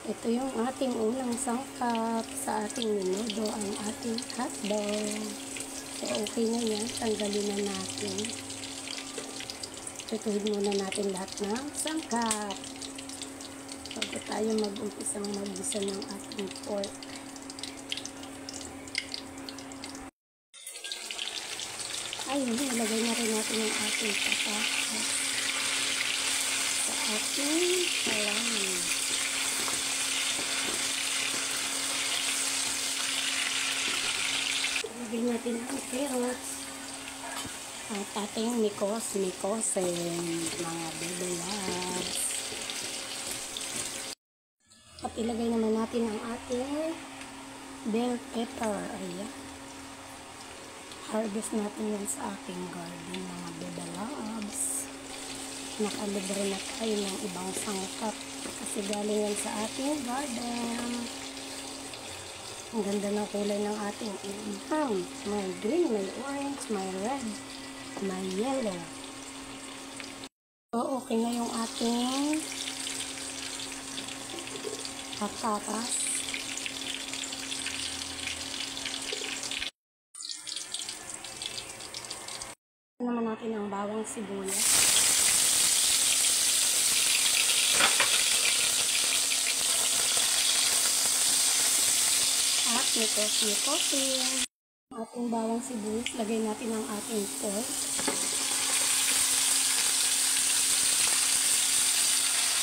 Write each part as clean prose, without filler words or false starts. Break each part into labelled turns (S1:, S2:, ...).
S1: Ito yung ating unang sangkap sa ating menudo, ang ating hotdog. So, okay na yan. Tanggalin na natin. Tutuhin muna natin lahat ng sangkap. Bago tayo mag-umpisang mag-gisa ng ating pork. Ayun, nilagay na rin natin yung ating patatas sa ating halaman. Ilagay natin ang carrots, ang ating mikosen, mga baby loves. At ilagay naman natin ang ating bell pepper. Ayan. Harvest natin yan sa ating garden, mga baby loves. Nakalibre na tayo ng ibang sangkap kasi galing yan sa ating garden. Ang ganda ng kulay ng ating ham. May green, may orange, may red, may yellow. So, okay na yung ating patatas. Naman natin ang bawang sibuyas. At mikosin. Ating bawang sibuyas, lagay natin ang ating pork.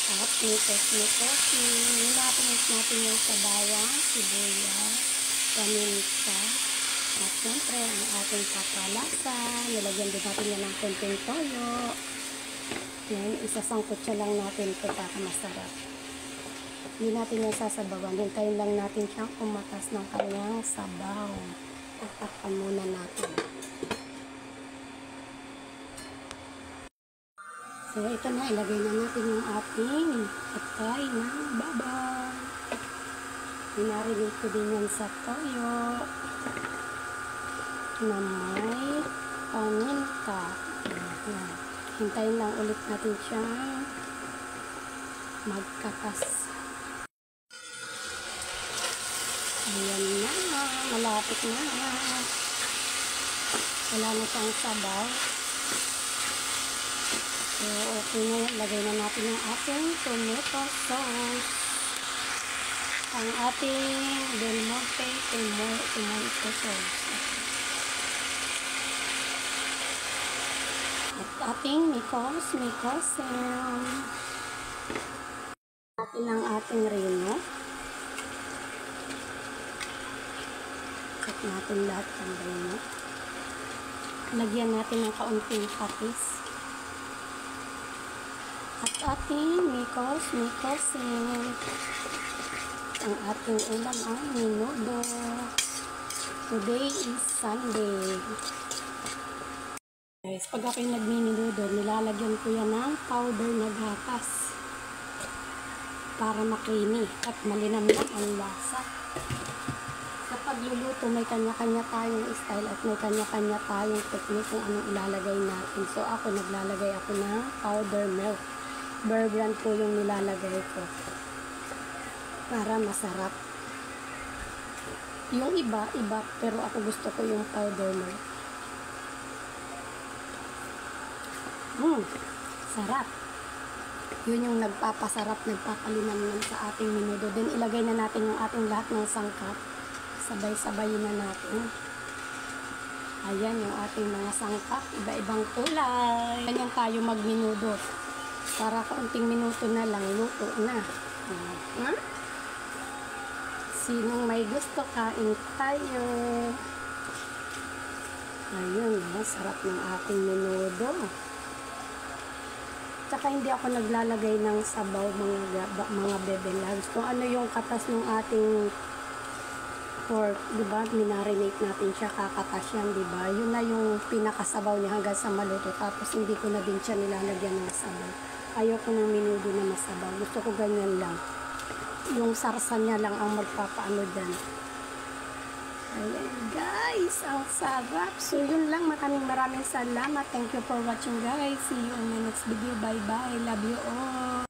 S1: At mikosin. Nilapit natin yung sa bawang sibuyas, paminta. At siyempre, ang ating papalasa. Nilagyan din natin yan ng konting toyo. Yan, isasangkot siya lang natin ito para masarap. Hindi natin yung sasabawan. Hintayin lang natin siyang kumatas ng kanyang sabaw. Tatakpan muna natin. So, ito na. Ilagay na natin yung ating atay ng babaw. Inarinate ko din yan sa toyo na may paminta. Hintayin lang ulit natin siyang magkatas. Ayan na, malapit na. Wala na siyang sabaw. So, okay na. Lagay na natin yung ating tomato sauce. Ang ating Del Monte tomato sauce. At ating mikosen. Natin ang ating reno. Check natin lahat ng reno. Lagyan natin ng kaunting patis. At ating mikosen. Ang ating ulam ay menudo. Today is Sunday. Guys, pag ako'y nagmiminudo, nilalagyan ko yan ng powder na gatas para makrimi at malinamnam ang lasa. Sa pagluluto, may kanya-kanya tayong style at may kanya-kanya tayong technique kung anong ilalagay natin. So ako, naglalagay ako ng powder milk. Bear Brand po yung nilalagay ko para masarap. Yung iba, pero ako gusto ko yung powder milk. Sarap. Yun yung nagpapasarap, nagpapalinamnam sa ating menudo. Then ilagay na natin yung ating lahat ng sangkap. Sabay-sabayin na natin. Ayan yung ating mga sangkap. Iba-ibang kulay. Ganyan tayo magmenudo. Para kaunting minuto na lang, luto na. Sinong may gusto, kain tayo. Ayun, sarap ng ating menudo. Tsaka hindi ako naglalagay ng sabaw, mga bebe loves. Kung ano yung katas ng ating pork, diba? Minarinate natin siya, kakatas yan, diba? Yun na yung pinakasabaw niya hanggang sa maluto. Tapos hindi ko na din siya nilalagyan ng sabaw. Ayoko ng menudo na masabaw. Gusto ko ganyan lang. Yung sarsa niya lang ang magpapaano dyan. Ayan guys, ang sarap. So yun lang, maraming salamat. Thank you for watching guys. See you on my next video. Bye bye. Love you all.